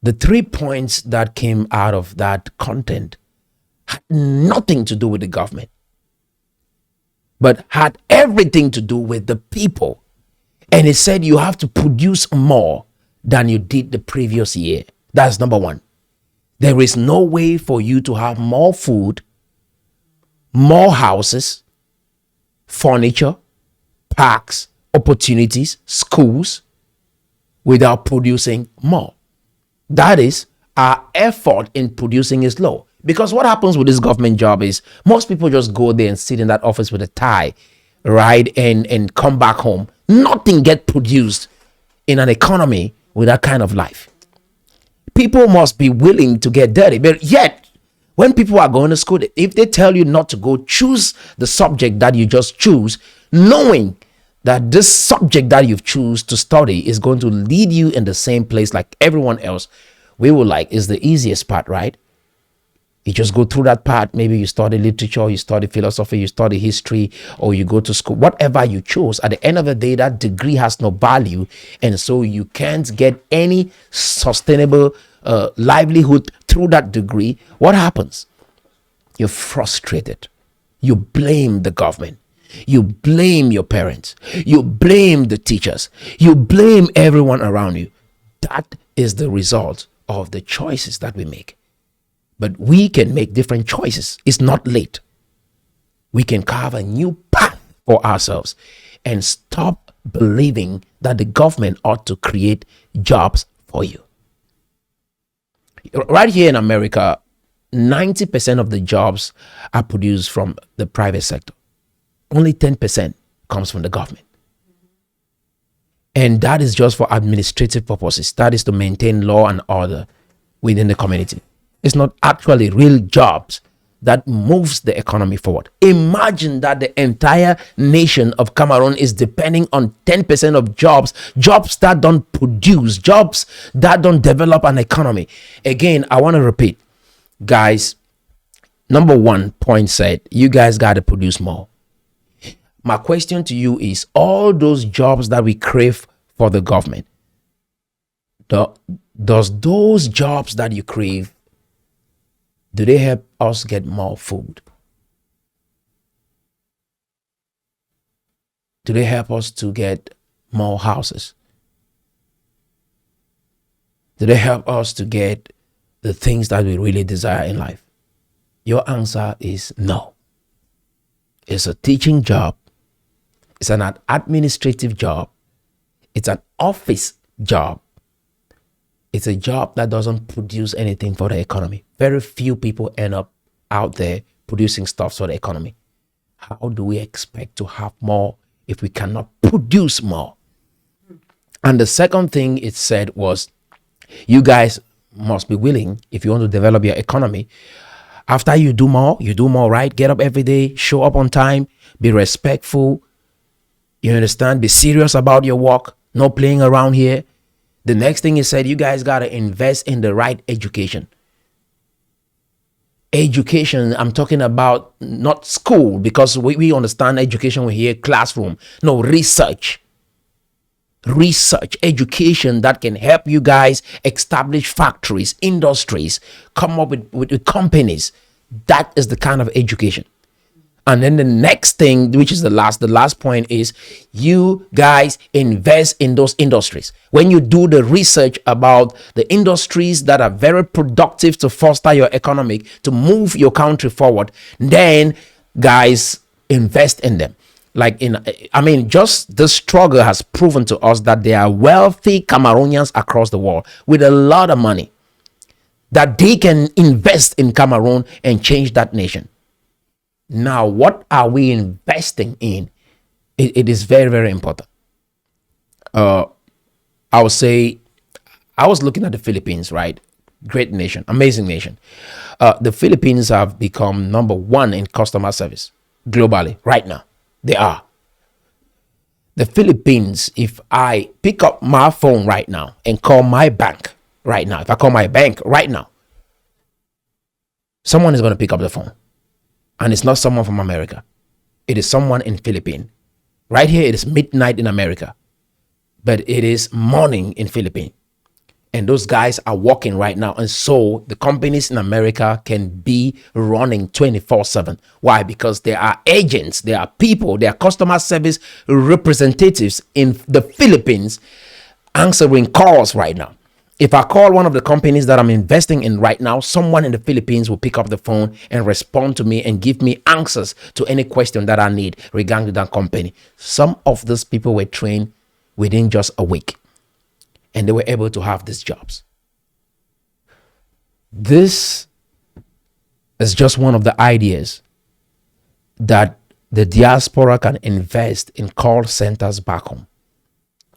The 3 points that came out of that content had nothing to do with the government, but had everything to do with the people. And it said you have to produce more than you did the previous year. That's number one. There is no way for you to have more food, more houses, furniture, parks, opportunities, schools without producing more. That is, our effort in producing is low. Because what happens with this government job is most people just go there and sit in that office with a tie, right? And come back home. Nothing get produced in an economy with that kind of life. People must be willing to get dirty. But yet, when people are going to school, if they tell you not to go, choose the subject that you just choose, knowing that this subject that you've choose to study is going to lead you in the same place like everyone else, we will like, is the easiest part, right? You just go through that part. Maybe you study literature, you study philosophy, you study history, or you go to school, whatever you chose. At the end of the day, that degree has no value. And so you can't get any sustainable livelihood through that degree. What happens? You're frustrated. You blame the government. You blame your parents. You blame the teachers. You blame everyone around you. That is the result of the choices that we make. But we can make different choices. It's not late. We can carve a new path for ourselves and stop believing that the government ought to create jobs for you. Right here in America, 90% of the jobs are produced from the private sector. Only 10% comes from the government. And that is just for administrative purposes. That is to maintain law and order within the community. It's not actually real jobs that moves the economy forward. Imagine that the entire nation of Cameroon is depending on 10% of jobs that don't produce, jobs that don't develop an economy. Again, I want to repeat, guys, number one point said, you guys got to produce more. My question to you is, all those jobs that we crave for the government, does those jobs that you crave, do they help us get more food? Do they help us to get more houses? Do they help us to get the things that we really desire in life? Your answer is no. It's a teaching job. It's an administrative job. It's an office job. It's a job that doesn't produce anything for the economy. Very few people end up out there producing stuff for the economy. How do we expect to have more if we cannot produce more? And the second thing it said was, you guys must be willing, if you want to develop your economy, after you do more, right? Get up every day, show up on time, be respectful. You understand? Be serious about your work. No playing around here. The next thing he said, you guys got to invest in the right education. Education, I'm talking about not school, because we understand education, we hear classroom. No, research. Research, education that can help you guys establish factories, industries, come up with companies. That is the kind of education. And then the next thing, which is the last point, is you guys invest in those industries. When you do the research about the industries that are very productive to foster your economic, to move your country forward, then guys, invest in them. Just the struggle has proven to us that there are wealthy Cameroonians across the world with a lot of money that they can invest in Cameroon and change that nation. Now, what are we investing in? It is very, very important. I would say, I was looking at the Philippines, right? Great nation, amazing nation. The Philippines have become number one in customer service globally right now. They are. The Philippines, if I pick up my phone right now and call my bank right now, if I call my bank right now, someone is going to pick up the phone. And it's not someone from America. It is someone in Philippines. Right here, it is midnight in America. But it is morning in Philippines. And those guys are working right now. And so the companies in America can be running 24/7. Why? Because there are agents, there are people, there are customer service representatives in the Philippines answering calls right now. If I call one of the companies that I'm investing in right now, someone in the Philippines will pick up the phone and respond to me and give me answers to any question that I need regarding that company. Some of these people were trained within just a week, and they were able to have these jobs. This is just one of the ideas that the diaspora can invest in call centers back home.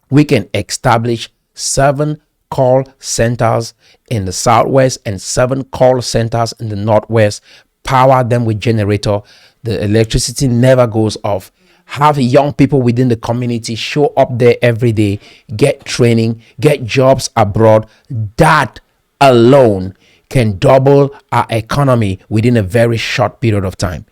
We can establish 7 call centers in the Southwest and 7 call centers in the Northwest, power them with generator. The electricity never goes off. Have young people within the community show up there every day, get training, get jobs abroad. That alone can double our economy within a very short period of time.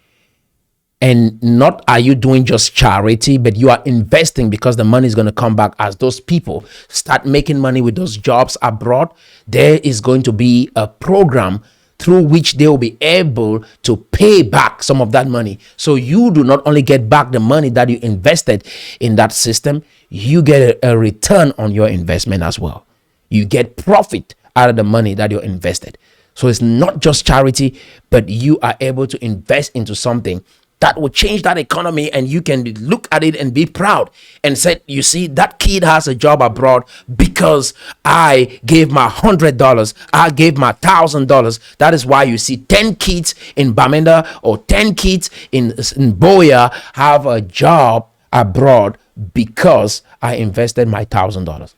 And not are you doing just charity, but you are investing, because the money is going to come back as those people start making money with those jobs abroad. There is going to be a program through which they will be able to pay back some of that money. So you do not only get back the money that you invested in that system, you get a return on your investment as well. You get profit out of the money that you invested. So it's not just charity, but you are able to invest into something that will change that economy, and you can look at it and be proud and say, you see, that kid has a job abroad because I gave my $100, I gave my $1,000. That is why you see 10 kids in Bamenda or 10 kids in Boya have a job abroad because I invested my $1,000.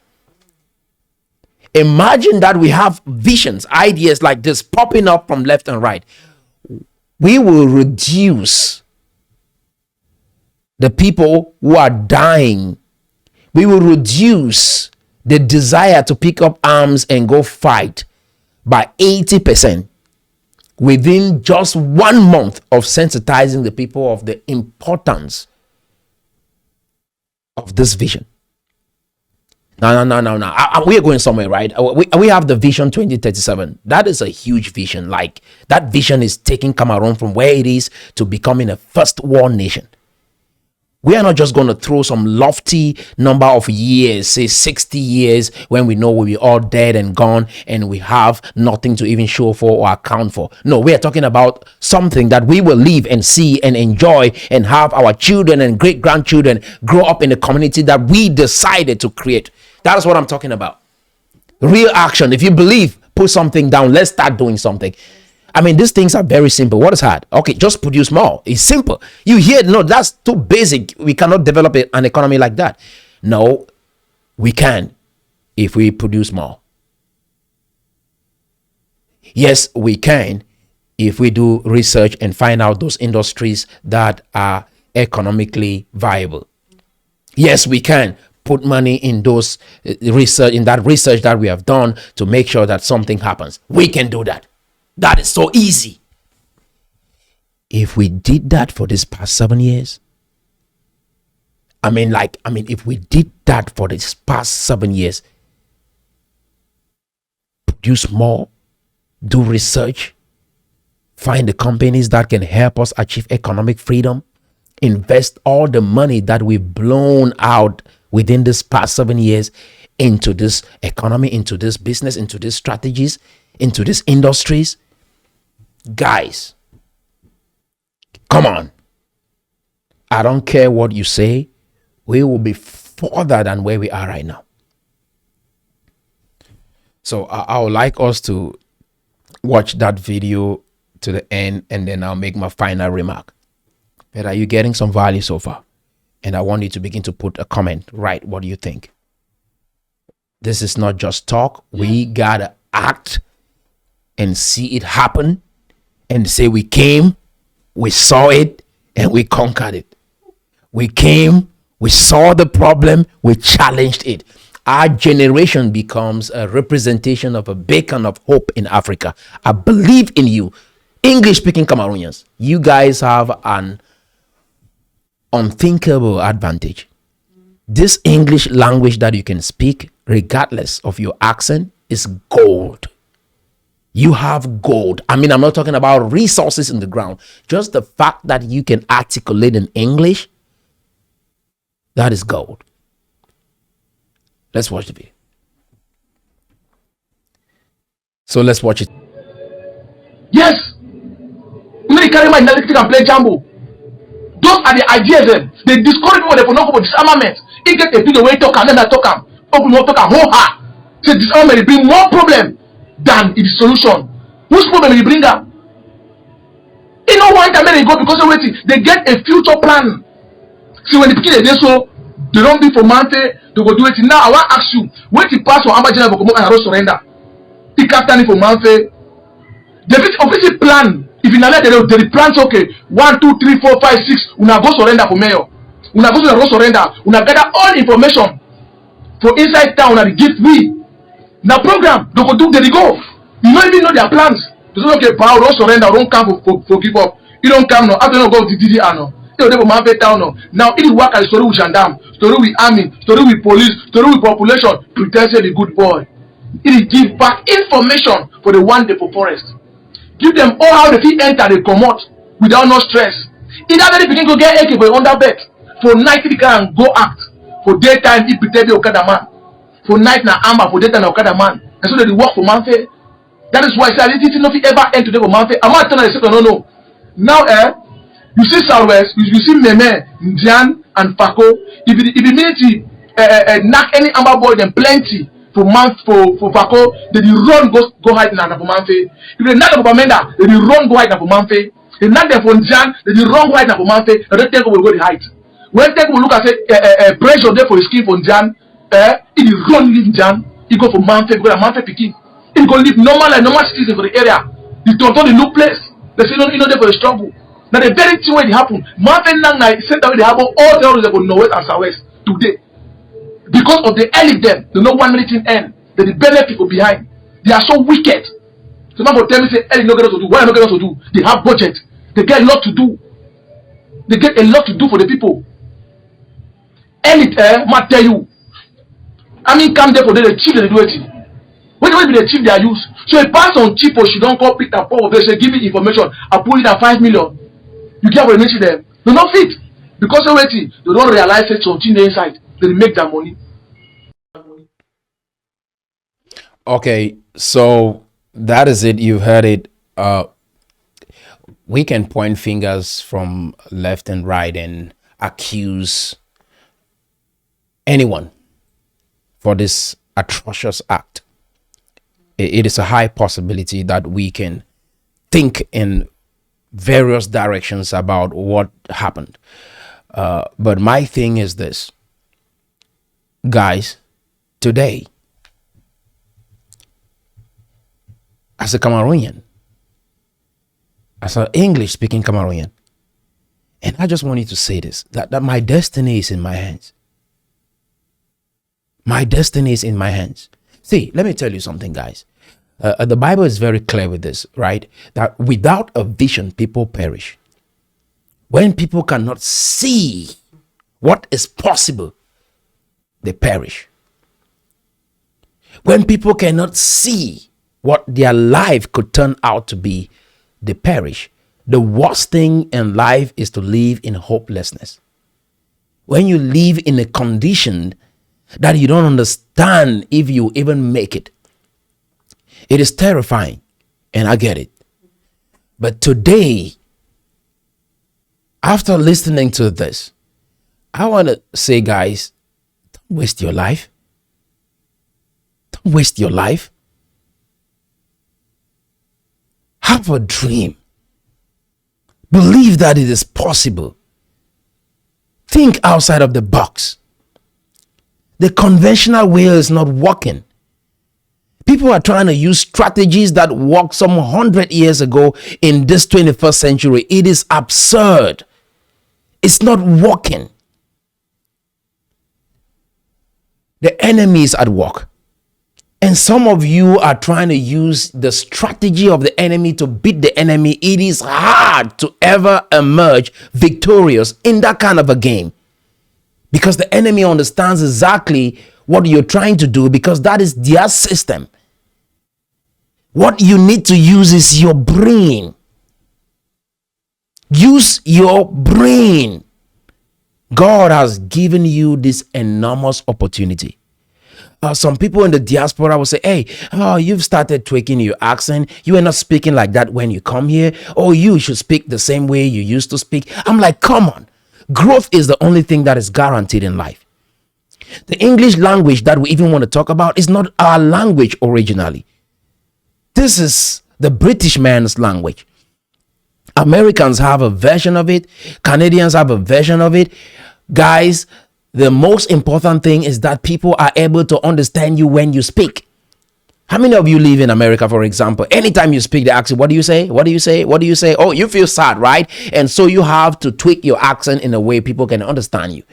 Imagine that we have visions, ideas like this popping up from left and right. We will reduce the people who are dying. We will reduce the desire to pick up arms and go fight by 80% within just 1 month of sensitizing the people of the importance of this vision. No. We are going somewhere, right? We have the vision 2037. That is a huge vision. Like, that vision is taking Cameroon from where it is to becoming a first world nation. We are not just going to throw some lofty number of years, say 60 years, when we know we'll be all dead and gone and we have nothing to even show for or account for. No, we are talking about something that we will live and see and enjoy and have our children and great grandchildren grow up in a community that we decided to create. That is what I'm talking about. Real action. If you believe, put something down. Let's start doing something. I mean, these things are very simple. What is hard? Okay, just produce more. It's simple. You hear, no, that's too basic. We cannot develop an economy like that. No, we can if we produce more. Yes, we can if we do research and find out those industries that are economically viable. Yes, we can put money in those research, in that research that we have done to make sure that something happens. We can do that. That is so easy. If we did that for this past 7 years, if we did that for this past 7 years, produce more, do research, find the companies that can help us achieve economic freedom, invest all the money that we've blown out within this past 7 years into this economy, into this business, into these strategies, into these industries. Guys, come on. I don't care what you say. We will be further than where we are right now. So I would like us to watch that video to the end, and then I'll make my final remark. But are you getting some value so far? And I want you to begin to put a comment. Right, what do you think? This is not just talk. We gotta act and see it happen and say we came, we saw it, and we conquered it. We came, we saw the problem, we challenged it. Our generation becomes a representation of a beacon of hope in Africa. I believe in you. English-speaking Cameroonians, you guys have an unthinkable advantage. This English language that you can speak, regardless of your accent, is gold. You have gold. I mean, I'm not talking about resources in the ground. Just the fact that you can articulate in English, that is gold. Let's watch the video. So let's watch it. Yes. You know, you carry my analytic and play jambo. Those are the ideas. They discourage people. They will not go for disarmament. He get a video where he talk and then I talk him. Open up, talk and hold her. Say disarmament will bring more problem than its solution. Which problem will bring up? You know why they go because of waiting. They get a future plan. See when the people they so they don't be for Mamfe, they go do it. Now I want to ask you, when the pass for Amba General and Haro surrender, the captain for Mamfe, the official plan. If you let the plan okay, 1, 2, 3, 4, 5, 6, una go surrender for mayor. Una go surrender. Una gather all information for inside town and give we. Now program, they go do they go. You don't even know their plans. They say okay, power don't surrender, don't come for give up. You don't come now. After you go to DDR now. You don't go Mamfe town now. Now it work as story with gendarme, story with army, story with police, story with population. Pretend say the good boy. It give back information for the one day for forest. Give them all how they fit enter, they come out without no stress. Either they begin to get AK for under bed. For night they can go act. For daytime he pretend the Okada man. For night na Amba, for daytime na Okada man. And so they work for Mamfe. That is why I say I didn't know if ever end today for Mamfe. I'm not telling you no. Now you see Southwest, you see Meme, Ndian and Paco. If you mean to knock any Amba boy then plenty. For Paco, they run go hide in for Mamfe. If they not for Bamenda, they run go hide for Mamfe. They not there for Njan, they run go hide for Mamfe. They don't take will go the height. When take will look at say pressure there for his skin for Njan, he run leave Njan. He go for Mamfe because Mamfe picking. He go live normal like normal citizen for the area. The tonton the look place. They say no, you know there for the struggle. Now the very thing when it happen, Mamfe nang na said that they happen all the others they go northwest and southwest today. Because of the elite them, they know 1 minute in end. They the better people behind. They are so wicked. Some people tell me say, elite no get us to do. What are not get us to do? They have budget. They get a lot to do. They get a lot to do for the people. Elite, might tell you. I mean, come there for the chief they do it. When be the chief they are used. So a pass on chief or she don't call Peter Paul. They say, give me information. I put it at 5 million. You get what I mention them. They not fit because they waiting. They don't realize it's something inside. They make their money. Okay, so that is it. You've heard it. We can point fingers from left and right and accuse anyone for this atrocious act. It is a high possibility that we can think in various directions about what happened. But my thing is this. Guys, today, as a Cameroonian, as an English-speaking Cameroonian, and I just want you to say this, that my destiny is in my hands. My destiny is in my hands. See, let me tell you something, guys. The Bible is very clear with this, right? That without a vision, people perish. When people cannot see what is possible, they perish. When people cannot see what their life could turn out to be, they perish. The worst thing in life is to live in hopelessness. When you live in a condition that you don't understand if you even make it, it is terrifying, and I get it. But today, after listening to this, I want to say, guys, don't waste your life. Don't waste your life. Have a dream. Believe that it is possible. Think outside of the box. The conventional way is not working. People are trying to use strategies that worked some 100 years ago in this 21st century. It is absurd. It's not working. The enemy is at work. And some of you are trying to use the strategy of the enemy to beat the enemy. It is hard to ever emerge victorious in that kind of a game. Because the enemy understands exactly what you're trying to do, because that is their system. What you need to use is your brain. Use your brain. God has given you this enormous opportunity. Some people in the diaspora will say, hey, you've started tweaking your accent. You are not speaking like that when you come here. Oh, you should speak the same way you used to speak. I'm like, come on. Growth is the only thing that is guaranteed in life. The English language that we even want to talk about is not our language originally. This is the British man's language. Americans have a version of it. Canadians have a version of it. Guys, the most important thing is that people are able to understand you when you speak. How many of you live in America, for example? Anytime you speak the accent, what do you say? What do you say? What do you say? Oh, you feel sad, right? And so you have to tweak your accent in a way people can understand you.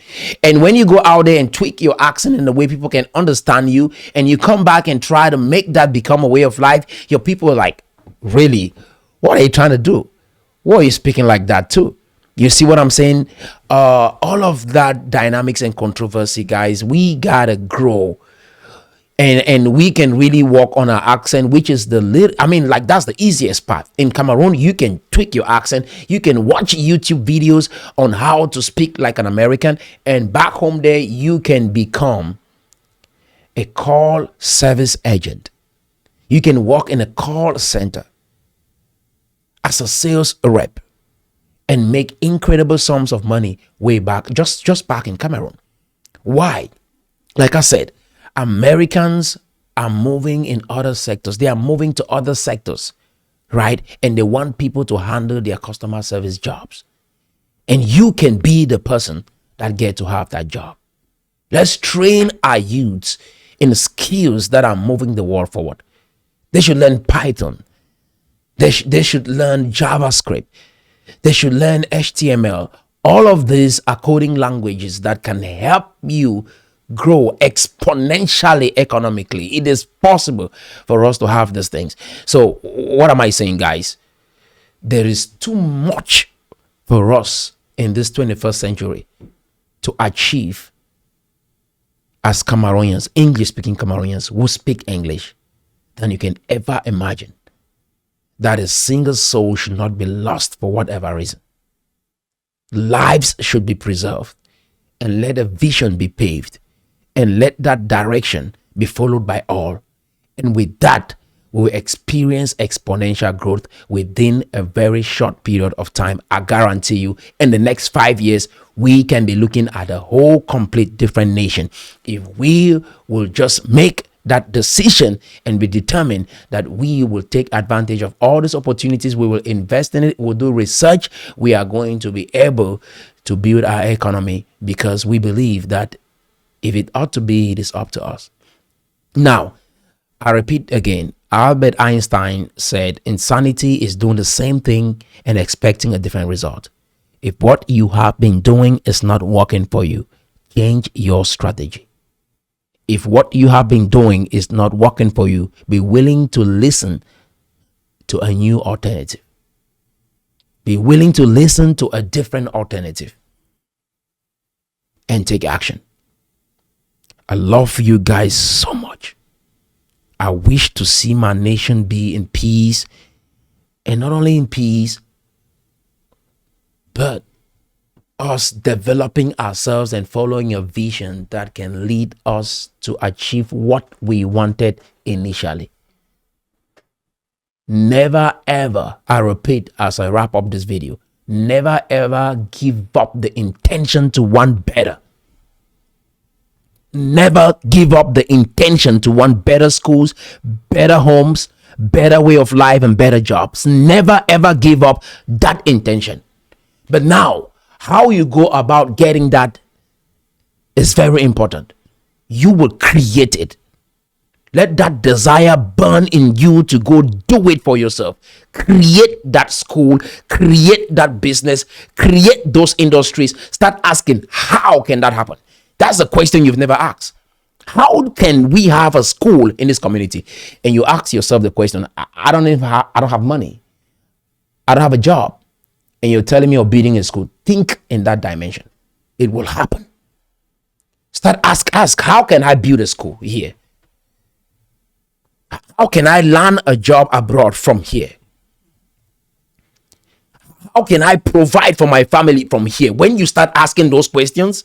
And when you go out there and tweak your accent in a way people can understand you, and you come back and try to make that become a way of life, your people are like, really? What are you trying to do? Why are you speaking like that too? You see what I'm saying? All of that dynamics and controversy, guys, we gotta grow. And we can really work on our accent, which is that's the easiest part. In Cameroon, you can tweak your accent. You can watch YouTube videos on how to speak like an American. And back home there, you can become a call service agent. You can work in a call center as a sales rep and make incredible sums of money way back, just back in Cameroon. Why? Like I said, Americans are moving in other sectors. They are moving to other sectors, right? And they want people to handle their customer service jobs. And you can be the person that get to have that job. Let's train our youths in skills that are moving the world forward. They should learn Python. They should learn JavaScript. They should learn HTML. All of these are coding languages that can help you grow exponentially economically. It is possible for us to have these things. So what am I saying, guys? There is too much for us in this 21st century to achieve as Cameroonians, English-speaking Cameroonians who speak English, than you can ever imagine. That a single soul should not be lost for whatever reason. Lives should be preserved, and let a vision be paved, and let that direction be followed by all. And with that, we will experience exponential growth within a very short period of time. I guarantee you, in the next 5 years, we can be looking at a whole complete different nation if we will just make that decision and be determined that we will take advantage of all these opportunities. We will invest in it. We'll do research. We are going to be able to build our economy, because we believe that if it ought to be, it is up to us. Now, I repeat again, Albert Einstein said, insanity is doing the same thing and expecting a different result. If what you have been doing is not working for you, change your strategy. If what you have been doing is not working for you, be willing to listen to a new alternative. Be willing to listen to a different alternative and take action. I love you guys so much. I wish to see my nation be in peace, and not only in peace, but us developing ourselves and following a vision that can lead us to achieve what we wanted initially. Never ever, I repeat as I wrap up this video, never ever give up the intention to want better. Never give up the intention to want better schools, better homes, better way of life, and better jobs. Never ever give up that intention. But now, how you go about getting that is very important. You will create it. Let that desire burn in you to go do it for yourself. Create that school, create that business, create those industries. Start asking, how can that happen? That's a question you've never asked. How can we have a school in this community? And you ask yourself the question, I don't have money. I don't have a job. And you're telling me you're building a school. Think in that dimension. It will happen. Start ask, how can I build a school here? How can I land a job abroad from here? How can I provide for my family from here? When you start asking those questions,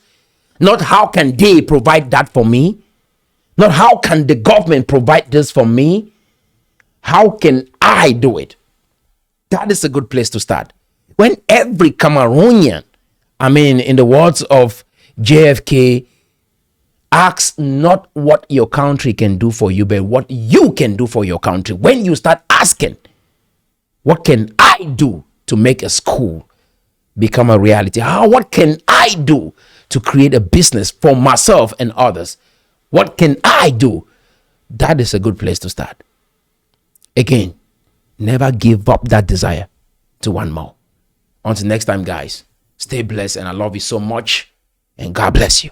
not how can they provide that for me, not how can the government provide this for me, how can I do it? That is a good place to start. When every Cameroonian, I mean, in the words of JFK, ask not what your country can do for you, but what you can do for your country. When you start asking, what can I do to make a school become a reality? What can I do to create a business for myself and others? What can I do? That is a good place to start. Again, never give up that desire to want more. Until next time, guys, stay blessed, and I love you so much, and God bless you.